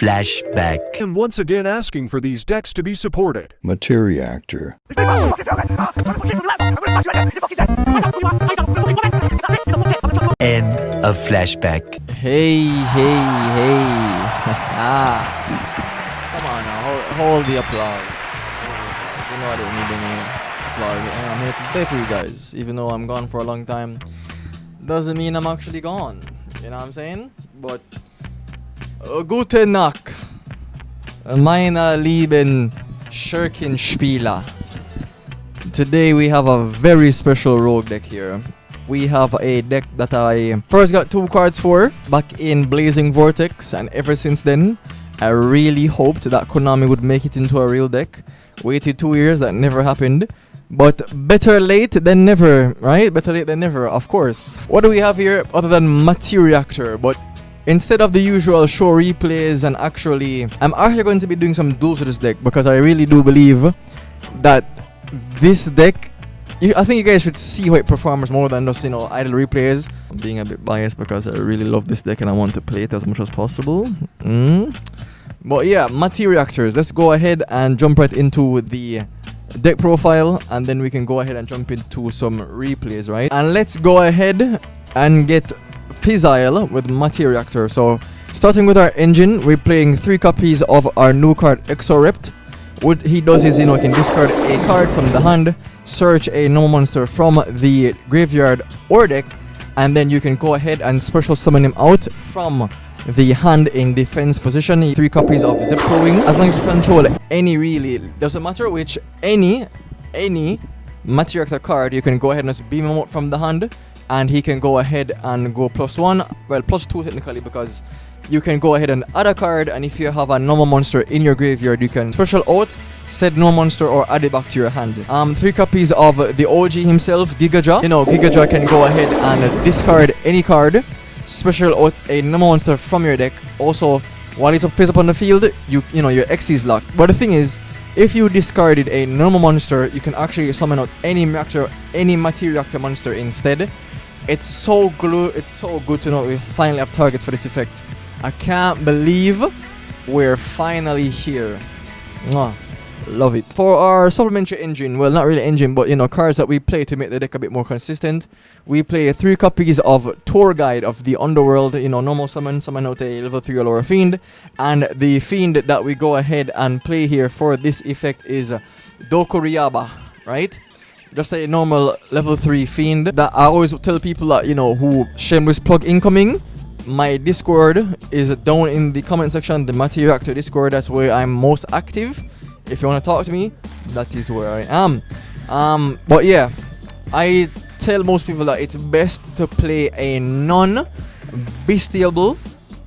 flashback. And once again asking for these decks to be supported. Materiactor. End of flashback. Hey. Come on now, hold the applause. You know I don't need any applause. I'm here to stay for you guys. Even though I'm gone for a long time, doesn't mean I'm actually gone. You know what I'm saying? But guten Nacht, meine lieben Schurkenspieler. Today we have a very special rogue deck here. We have a deck that I first got 2 cards for back in Blazing Vortex, and ever since then I really hoped that Konami would make it into a real deck. Waited 2 years, that never happened. But better late than never, right? Better late than never, of course. What do we have here other than Materiactor? But instead of the usual show replays and I'm actually going to be doing some duels with this deck, because I really do believe that this deck, I think you guys should see how it performs more than just, idle replays. I'm being a bit biased because I really love this deck and I want to play it as much as possible. But yeah, Materiactors. Let's go ahead and jump right into the deck profile, and then we can go ahead and jump into some replays, right? And let's go ahead and get Fizzile with Materiactor. So starting with our engine, we're playing 3 copies of our new card Exorept. What he does is, he can discard a card from the hand, search a normal monster from the graveyard or deck, and then you can go ahead and special summon him out from the hand in defense position. 3 copies of Zipco Wing. As long as you control any, really doesn't matter which, any Materiactor card, you can go ahead and just beam him out from the hand, and he can go ahead and go +1, well +2 technically, because you can go ahead and add a card, and if you have a normal monster in your graveyard, you can special out said normal monster or add it back to your hand. 3 copies of the OG himself, Gigajaw. Gigajaw can go ahead and discard any card, special out a normal monster from your deck. Also, while it's face up on the field, your X is locked. But the thing is, if you discarded a normal monster, you can actually summon out any Materiactor monster instead. It's so good to know we finally have targets for this effect. I can't believe we're finally here. Mwah. Love it. For our supplementary engine, well, not really engine, but cards that we play to make the deck a bit more consistent. We play 3 copies of Tour Guide of the Underworld, normal summon out a level 3 or lower fiend. And the fiend that we go ahead and play here for this effect is Dokuriaba, right? Just a normal level 3 fiend that I always tell people that, who shameless plug incoming. My Discord is down in the comment section, the Materiactor Discord. That's where I'm most active. If you want to talk to me, that is where I am. But yeah, I tell most people that it's best to play a non-bestiable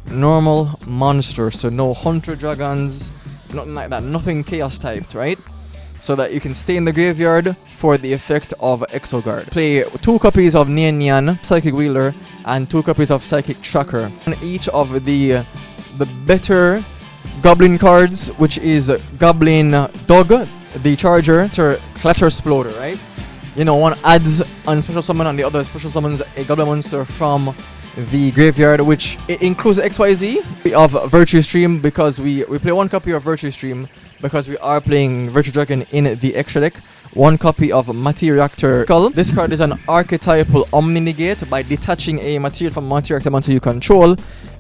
normal monster. So no Hunter Dragons, nothing like that, nothing Chaos typed, right? So that you can stay in the graveyard for the effect of Exoguard. Play 2 copies of Nian Nian, Psychic Wheeler, and 2 copies of Psychic Tracker. And each of the better Goblin cards, which is Goblin Dog, the Charger, Clatter Exploder, right? One adds on special summon, and the other special summons a Goblin monster from the graveyard, which it includes XYZ of Virtue Stream, because we play 1 copy of Virtue Stream because we are playing Virtue Dragon in the extra deck. 1 copy of Materiactor Skull. This card is an archetypal Omni Negate by detaching a material from Materiactor monster you control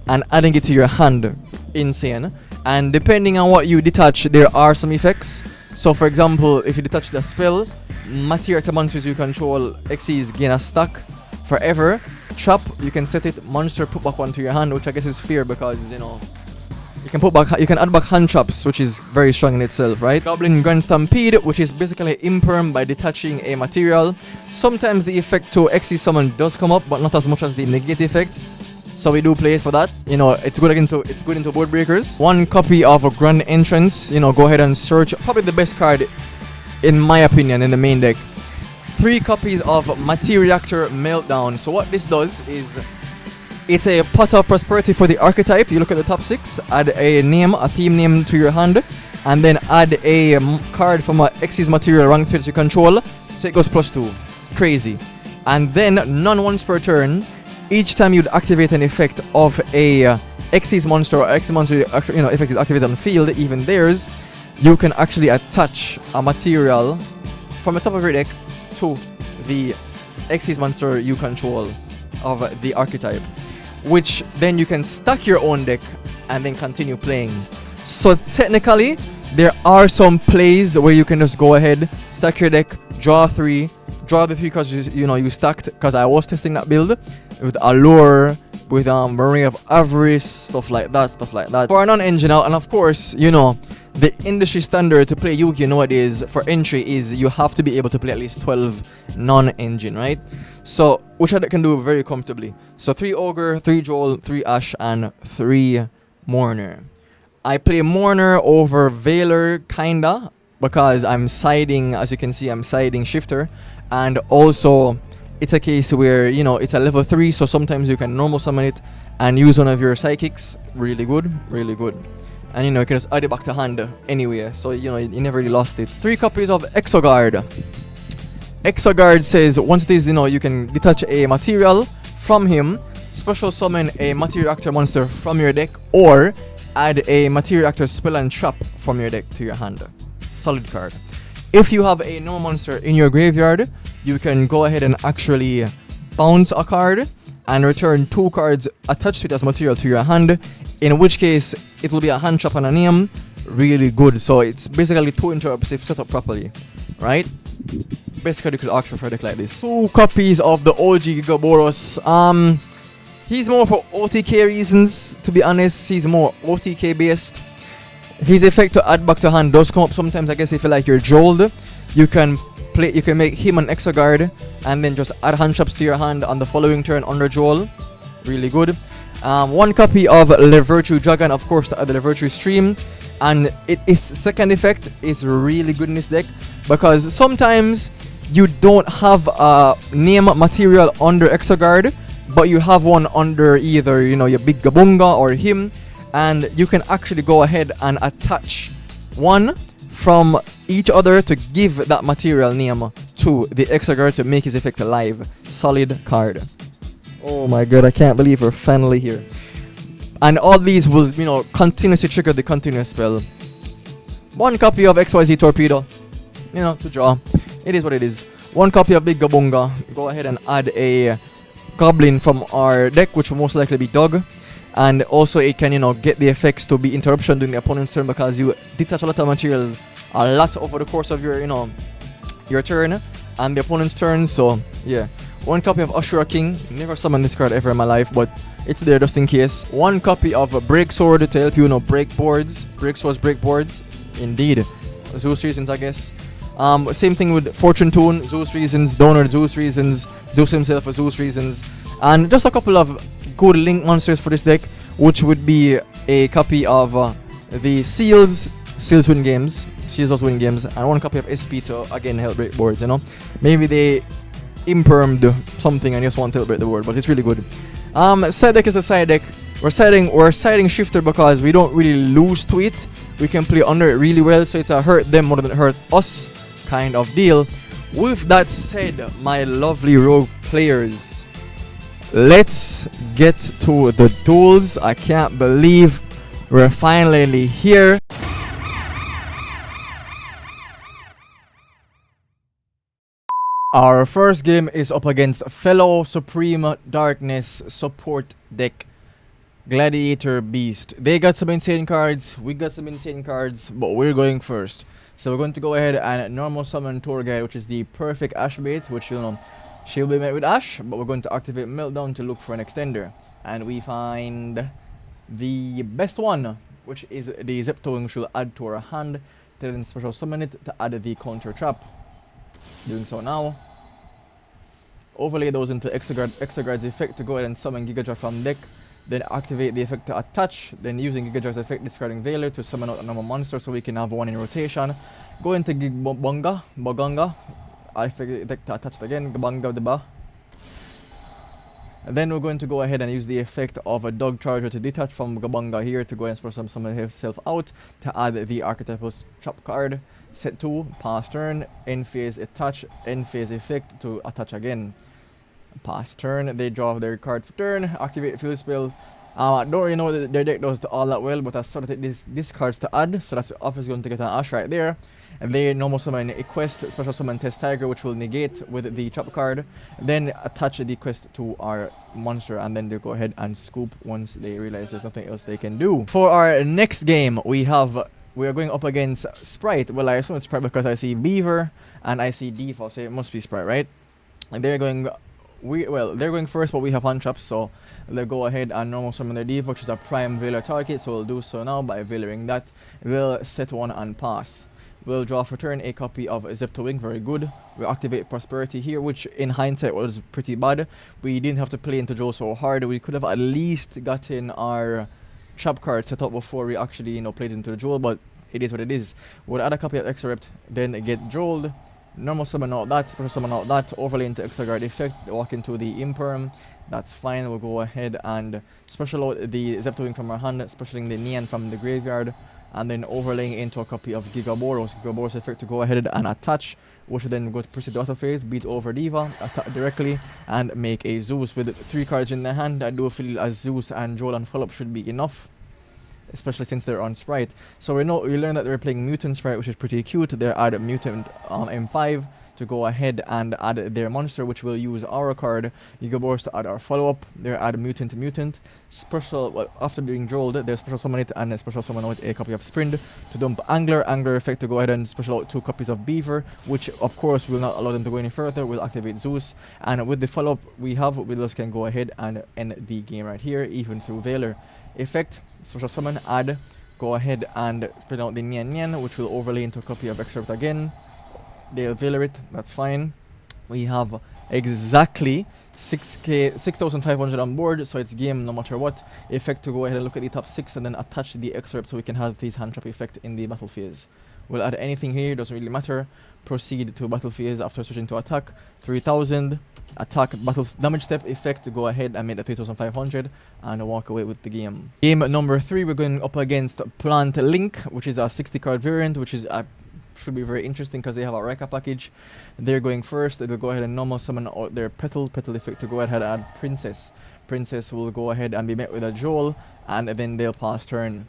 and adding it to your hand. Insane. And depending on what you detach, there are some effects. So for example, if you detach the spell, Materiactor monsters you control XCs gain a stack forever. Trap, you can set it, monster put back 1 to your hand, which I guess is fair because you can add back hand traps, which is very strong in itself, right? Goblin Grand Stampede, which is basically imperm by detaching a material. Sometimes the effect to XC summon does come up, but not as much as the negate effect. So we do play it for that. It's good into board breakers. 1 copy of a Grand Entrance. Go ahead and search. Probably the best card, in my opinion, in the main deck. 3 copies of Materiactor Meltdown. So what this does is, it's a pot of prosperity for the archetype. You look at the top 6, add a theme name to your hand, and then add a card from a Xyz material rank 3 that you control. So it goes +2. Crazy. And then, none once per turn, each time you'd activate an effect of a Xyz monster or Xyz monster effect is activated on the field, even theirs, you can actually attach a material from the top of your deck to the Xyz monster you control of the archetype, which then you can stack your own deck and then continue playing. So technically, there are some plays where you can just go ahead, stack your deck, draw the 3 cards you stacked, because I was testing that build with Allure, with Marine of Avarice, stuff like that. For a non-engine out, and of course, the industry standard to play Yu-Gi-Oh nowadays for entry is you have to be able to play at least 12 non-engine, right? So, which I can do very comfortably. So 3 Ogre, 3 Joel, 3 Ash, and 3 Mourner. I play Mourner over Veiler, kinda, because I'm siding, as you can see, I'm siding Shifter. And also, it's a case where, it's a level 3, so sometimes you can normal summon it and use one of your psychics. Really good, really good. And you can just add it back to hand anyway, so you never really lost it. 3 copies of Exoguard. Exoguard says once it is, you can detach a material from him, special summon a Materiactor monster from your deck, or add a Materiactor spell and trap from your deck to your hand. Solid card. If you have a normal monster in your graveyard, you can go ahead and actually bounce a card and return 2 cards attached to it as material to your hand, in which case it will be a hand trap and a name. Really good. So it's basically 2 interrupts if set up properly, right? Best card you could ask for a deck like this. 2 copies of the OG Gigaboros. He's more for OTK reasons, to be honest. He's more OTK based. His effect to add back to hand does come up sometimes. I guess if you like your Jold, you can make him an Exoguard and then just add hand traps to your hand on the following turn under Joel. Really good. 1 copy of Le Virtue Dragon, of course, to add the Le Virtue Stream. And its second effect is really good in this deck, because sometimes you don't have a name material under Exoguard, but you have one under either, your Big Gabunga or him, and you can actually go ahead and attach one from each other to give that material name to the Exoguard to make his effect alive. Solid card. Oh my god, I can't believe we're finally here. And all these will, continuously trigger the continuous spell. 1 copy of XYZ Torpedo, to draw. It is what it is. 1 copy of Big Gabunga. Go ahead and add a Goblin from our deck, which will most likely be Doug. And also it can, get the effects to be interruption during the opponent's turn, because you detach a lot of material a lot over the course of your, your turn and the opponent's turn. So yeah. 1 copy of Ashura King. Never summoned this card ever in my life, but it's there just in case. 1 copy of Break Sword to help you, break boards. Break Swords, break boards. Indeed. Zeus reasons, I guess. Same thing with Fortune Tune, Zeus reasons, Donor, Zeus reasons, Zeus himself for Zeus reasons. And just a couple of good link monsters for this deck, which would be a copy of the Seals. Seals win games. Seals does win games. And 1 copy of SP to, again, help break boards, Maybe they impermed something and just want to help break the board, but it's really good. Side deck is the side deck. We're siding Shifter because we don't really lose to it. We can play under it really well, so it's a hurt them more than hurt us kind of deal. With that said, my lovely rogue players, let's get to the duels. I can't believe we're finally here. Our first game is up against fellow Supreme Darkness support deck, Gladiator Beast. They got some insane cards, we got some insane cards, but we're going first. So we're going to go ahead and normal summon Tour Guide, which is the perfect Ash bait, which she'll be met with Ash, but we're going to activate Meltdown to look for an extender. And we find the best one, which is the Zepto, which we'll add to our hand, then special summon it to add the counter trap. Doing so now. Overlay those into Exoguard's effect to go ahead and summon Gigadrive from deck. Then activate the effect to attach. Then using Gigadrive's effect, discarding Veiler to summon out a normal monster so we can have one in rotation. Go into Boganga. I effect to attach it again. Gabanga Deba. And then we're going to go ahead and use the effect of a Dog Charger to detach from Gabanga here to go and summon himself out to add the archetypal trap card. Set 2, pass turn, end phase attach, end phase effect to attach again. Pass turn, they draw their card for turn, activate field spell, I don't really know what their deck does all that well, but I started these cards to add, so that's obviously going to get an Ash right there. And they normal summon a quest, special summon Test Tiger, which will negate with the chop card. Then attach the quest to our monster, and then they go ahead and scoop once they realize there's nothing else they can do. For our next game, we are going up against Sprite. Well, I assume it's Sprite because I see Beaver and I see Default, so it must be Sprite, right? And they're going first, but we have untraps, so they'll go ahead and normal summon their Diva, which is a prime Veiler target, so we'll do so now by Veilering that. We'll set one and pass. We'll draw for turn a copy of Zeptowing, very good. We'll activate Prosperity here, which in hindsight was pretty bad. We didn't have to play into Joe so hard. We could have at least gotten our trap card set up before we actually, played into the Joel, but it is what it is. We'll add a copy of Excerpt, then get Joeled. Normal summon out that, special summon out that, overlay into Extra Guard effect, walk into the Imperm. That's fine. We'll go ahead and special out the Zeptowing from our hand, specialing the Neon from the graveyard, and then overlaying into a copy of Gigaboros effect to go ahead and attach, which will then go to proceed to auto phase, beat over Diva, attack directly, and make a Zeus. With 3 cards in their hand, I do feel as Zeus and Joel and follow-up should be enough, especially since they're on Sprite. So we learned that they're playing Mutant Sprite, which is pretty cute. They're at Mutant M5 to go ahead and add their monster, which will use our card Gigaboros to add our follow-up. They're at Mutant. Special, after being drolled, they're special summon it and special summon out a copy of Sprint to dump Angler effect to go ahead and special out 2 copies of Beaver, which of course will not allow them to go any further. We'll activate Zeus, and with the follow-up we just can go ahead and end the game right here, even through Veiler effect. Special summon, add, go ahead and spread out the Nian, which will overlay into a copy of Excerpt again. They'll Veiler it, that's fine. We have exactly 6,500 on board, so it's game no matter what. Effect to go ahead and look at the top 6 and then attach the Excerpt so we can have this hand trap effect in the battle phase. We'll add anything here, doesn't really matter. Proceed to battle phase after switching to attack. 3,000. Attack battle damage step effect to go ahead and make that 3,500 and walk away with the game. Game number 3, we're going up against Plant Link, which is a 60 card variant, which is should be very interesting because they have a Reka package. They're going first. They'll go ahead and normal summon out their Petal effect to go ahead and add Princess. Princess will go ahead and be met with a Joel, and then they'll pass turn.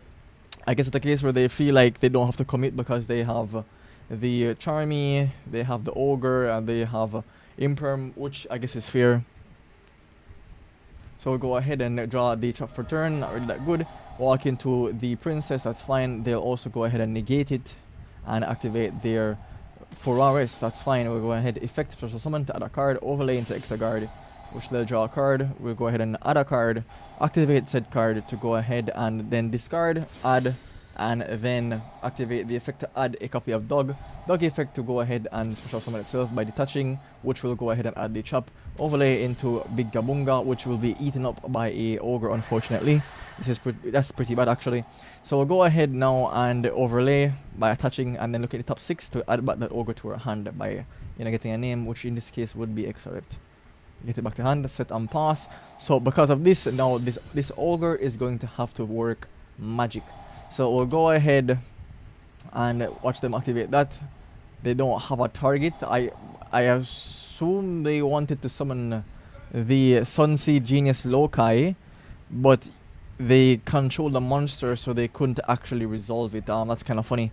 I guess it's the case where they feel like they don't have to commit because they have the Charmy, they have the Ogre, and they have Imperm, which I guess is fair. So we'll go ahead and draw the trap for turn, not really that good. Walk into the Princess, that's fine. They'll also go ahead and negate it and activate their Ferraris, that's fine. We'll go ahead, effect special summon to add a card, overlay into Extra Guard, which they'll draw a card. We'll go ahead and add a card, activate said card to go ahead and then discard, add, and then activate the effect to add a copy of Dog effect to go ahead and special summon itself by detaching, which will go ahead and add the chop, overlay into Big Gabunga, which will be eaten up by a Ogre, unfortunately. That's pretty bad actually. So we'll go ahead now and overlay by attaching, and then look at the top 6 to add back that Ogre to our hand by getting a name, which in this case would be Excerpt. Get it back to hand, set and pass. So because of this, now this Ogre is going to have to work magic. So we'll go ahead and watch them activate that. They don't have a target. I assume they wanted to summon the Sunseed Genius Loci, but they control the monster, so they couldn't actually resolve it. That's kind of funny.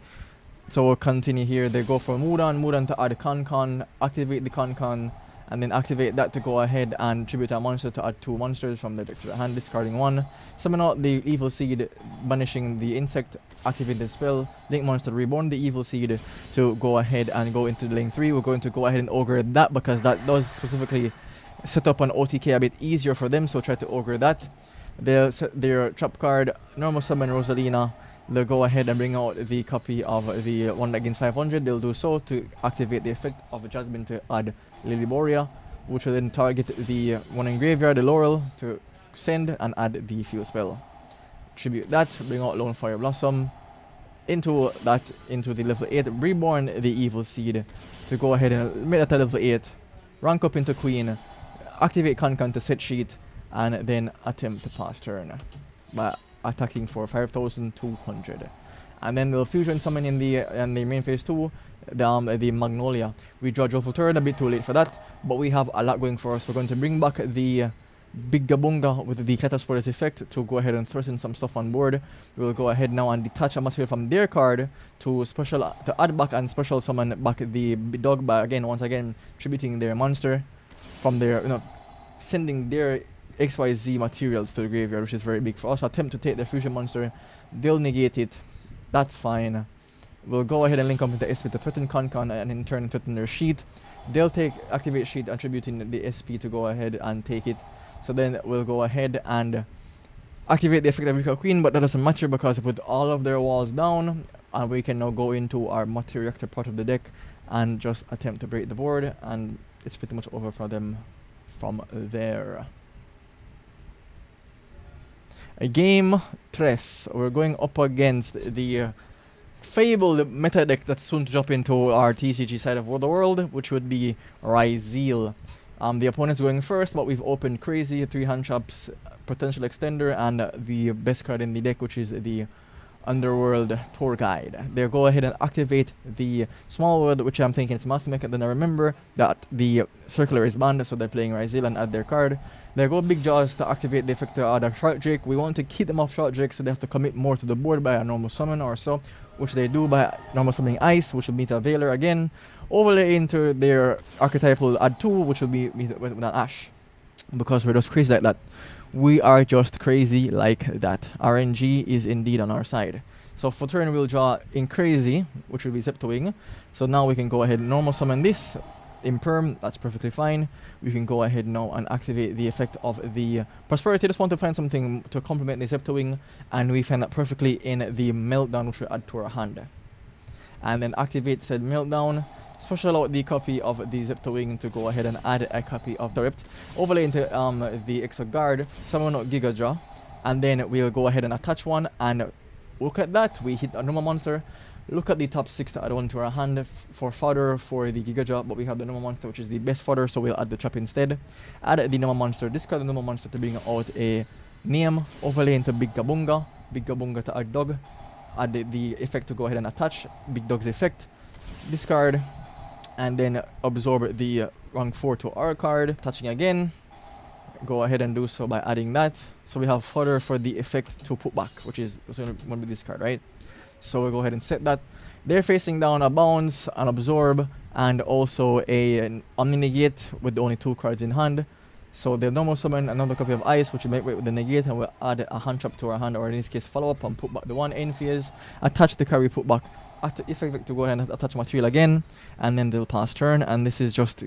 So we'll continue here. They go for Mudan to add Con, activate the Con, and then activate that to go ahead and tribute a monster to add 2 monsters from their deck to the hand, discarding 1. Summon out the Evil Seed, banishing the insect, activate the spell, Link Monster Reborn the Evil Seed to go ahead and go into the lane 3. We're going to go ahead and Ogre that because that does specifically set up an OTK a bit easier for them, so try to Ogre that. They'll set their trap card, normal summon Rosalina. They'll go ahead and bring out the copy of the one that gains 500. They'll do so to activate the effect of Jasmine to add Lilyboria, which will then target the one in graveyard, the Laurel, to send and add the field spell. Tribute that, bring out Lone Fire Blossom into the level 8, reborn the Evil Seed to go ahead and make that a level 8, rank up into Queen, activate Con to set sheet, and then attempt to pass turn by attacking for 5,200. And then they'll fusion summon in the main phase 2 the Magnolia. We draw Joyful Turn, a bit too late for that, but we have a lot going for us. We're going to bring back the Big Gabunga with the Catapult's effect to go ahead and threaten some stuff on board. We'll go ahead now and detach a material from their card to add back and special summon back the dog by once again tributing their monster from their sending their XYZ materials to the graveyard, which is very big for us. Attempt to take their fusion monster, they'll negate it. That's fine. We'll go ahead and link up with the SP to threaten Concon and in turn threaten their sheet. They'll activate sheet, attributing the SP to go ahead and take it. So then we'll go ahead and activate the effect of Recall Queen, but that doesn't matter because with all of their walls down, we can now go into our Materiactor part of the deck and just attempt to break the board, and it's pretty much over for them from there. Game 3. We're going up against the fabled meta deck that's soon to drop into our TCG side of the world, which would be Ryzeal. The opponent's going first, but we've opened Crazy, 3 hand traps, potential extender, and the best card in the deck, which is the Underworld Tour Guide. They'll go ahead and activate the Small World, which I'm thinking it's Mathmech, and then I remember that the Circular is banned, so they're playing Ryzeal and add their card. They go Big Jaws to activate the effect of the Shark Drake. We want to keep them off Shark Drake, so they have to commit more to the board by a normal summon or so, which they do by normal summoning Ice, which will meet a Veiler again. Overlay into their archetypal add 2, which will be with an Ash. Because we're just crazy like that. We are just crazy like that. RNG is indeed on our side. So for turn we'll draw in Crazy, which will be Zeptowing. So now we can go ahead and normal summon this. Imperm, that's perfectly fine. We can go ahead now and activate the effect of the Prosperity. Just want to find something to complement the Zeptowing, and we find that perfectly in the Meltdown, which we add to our hand. And then activate said Meltdown. Special out the copy of the Zeptowing to go ahead and add a copy of the Ripped. Overlay into the Exoguard, summon Giga Draw, and then we'll go ahead and attach one, and look at that, we hit a normal monster. Look at the top 6 to add one to our hand for fodder for the Giga Draw, but we have the normal monster, which is the best fodder, so we'll add the trap instead. Add the normal monster, discard the normal monster to bring out a name. Overlay into Big Gabunga to add dog. Add the effect to go ahead and attach Big Dog's effect. Discard, and then absorb the rank 4 to our card. Touching again. Go ahead and do so by adding that. So we have fodder for the effect to put back, which is going to be this card, right? So we'll go ahead and set that. They're facing down a bounce, an absorb, and also an omni-negate with only 2 cards in hand. So they'll normal summon another copy of Ice, which will make way with the negate, and we'll add a hand trap to our hand, or in this case follow up and put back the one end phase. Attach the card we put back. Effect to go ahead and attach material again, and then they'll pass turn, and this is just,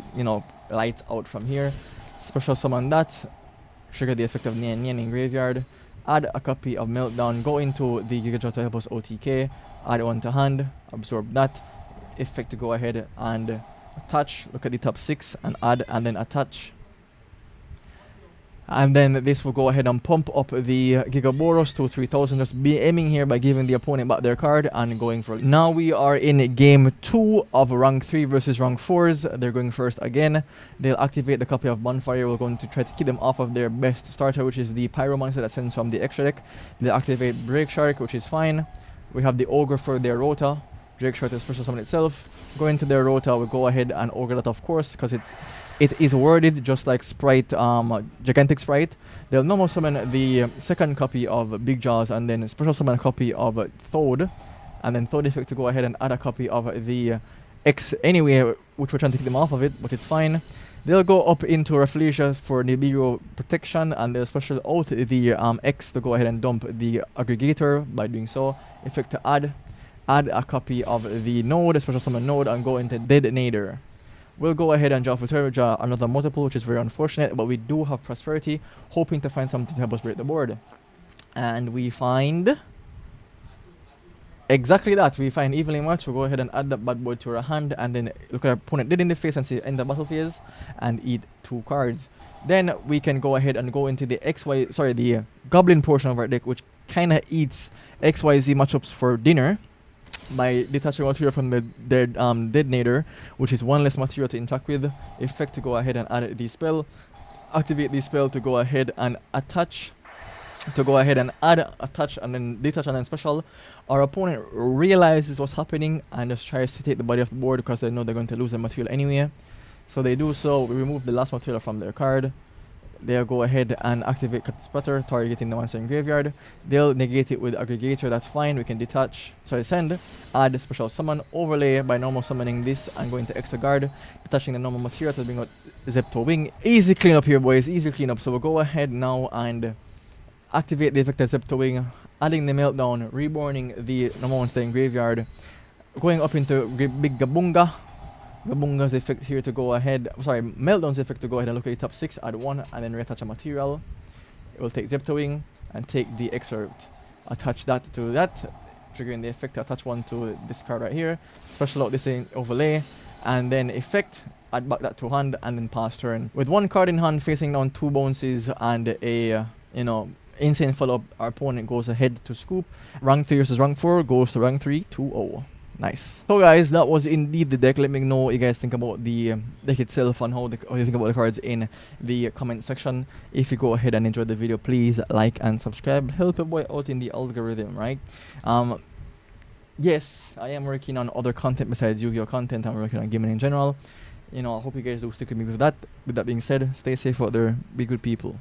lights out from here. Special summon that, trigger the effect of Nian Nian in graveyard, add a copy of Meltdown, go into the Giga Draw to help us OTK, add one to hand, absorb that, effect to go ahead and attach, look at the top 6 and add and then attach. And then this will go ahead and pump up the Gigaboros to 3000, just be aiming here by giving the opponent back their card and going for it. Now we are in game 2 of rank 3 versus rank 4s. They're going first again. They'll activate the copy of Bonfire. We're going to try to keep them off of their best starter, which is the Pyro monster that sends from the extra deck. They'll activate Break Shark, which is fine. We have the Ogre for their Rota. Drake Shark is special summon itself. Go into their Rota, we'll go ahead and Ogre that, of course, because it is worded just like Sprite, Gigantic Sprite. They'll normal summon the second copy of Big Jaws and then special summon a copy of Thode. And then Thode effect to go ahead and add a copy of the X anyway, which we're trying to keep them off of it, but it's fine. They'll go up into Rafflesia for Nibiru protection, and they'll special out the X to go ahead and dump the Aggregator by doing so. Effect to add a copy of the node, special summon node, and go into Detonator. We'll go ahead and draw for turn, draw another multiple, which is very unfortunate, but we do have Prosperity, hoping to find something to help us break the board. And we find exactly that. We find Evenly Match. We'll go ahead and add that bad boy to our hand, and then look at our opponent dead in the face and see end the battle phase and eat 2 cards. Then we can go ahead and go into the the Goblin portion of our deck, which kind of eats XYZ matchups for dinner by detaching material from the Detonator, which is 1 less material to interact with. Effect to go ahead and add the spell. Activate the spell to go ahead and attach. To go ahead and add, attach, and then detach, and then special. Our opponent realizes what's happening and just tries to take the body off the board because they know they're going to lose the material anyway. So they do so. We remove the last material from their card. they'll go ahead and activate Cut Splatter, targeting the monster in graveyard. They'll negate it with Aggregator, that's fine. We can detach, send, add special summon, overlay by normal summoning this and going to extra guard, detaching the normal material to bring out Zepto Wing. Easy cleanup here, boys, easy cleanup. So we'll go ahead now and activate the effect of Zepto Wing, adding the Meltdown, reborning the normal monster in graveyard, going up into Big Gabunga. Gabunga's effect here to go ahead, Meltdown's effect to go ahead and look at the top 6, add 1, and then reattach a material. It will take Zepto Wing and take the extra route. Attach that to that, triggering the effect to attach 1 to this card right here. Special out this in overlay, and then effect, add back that to hand, and then pass turn. With 1 card in hand, facing down 2 bounces and a, insane follow-up, our opponent goes ahead to scoop. Rank 3 versus rank 4 goes to rank 3, 2-0. Nice. So guys, that was indeed the deck. Let me know what you guys think about the deck itself and how you think about the cards in the comment section. If you go ahead and enjoy the video, please like and subscribe. Help a boy out in the algorithm, right? Yes, I am working on other content besides Yu-Gi-Oh content. I'm working on gaming in general. I hope you guys do stick with me with that. With that being said, stay safe out there. Be good people.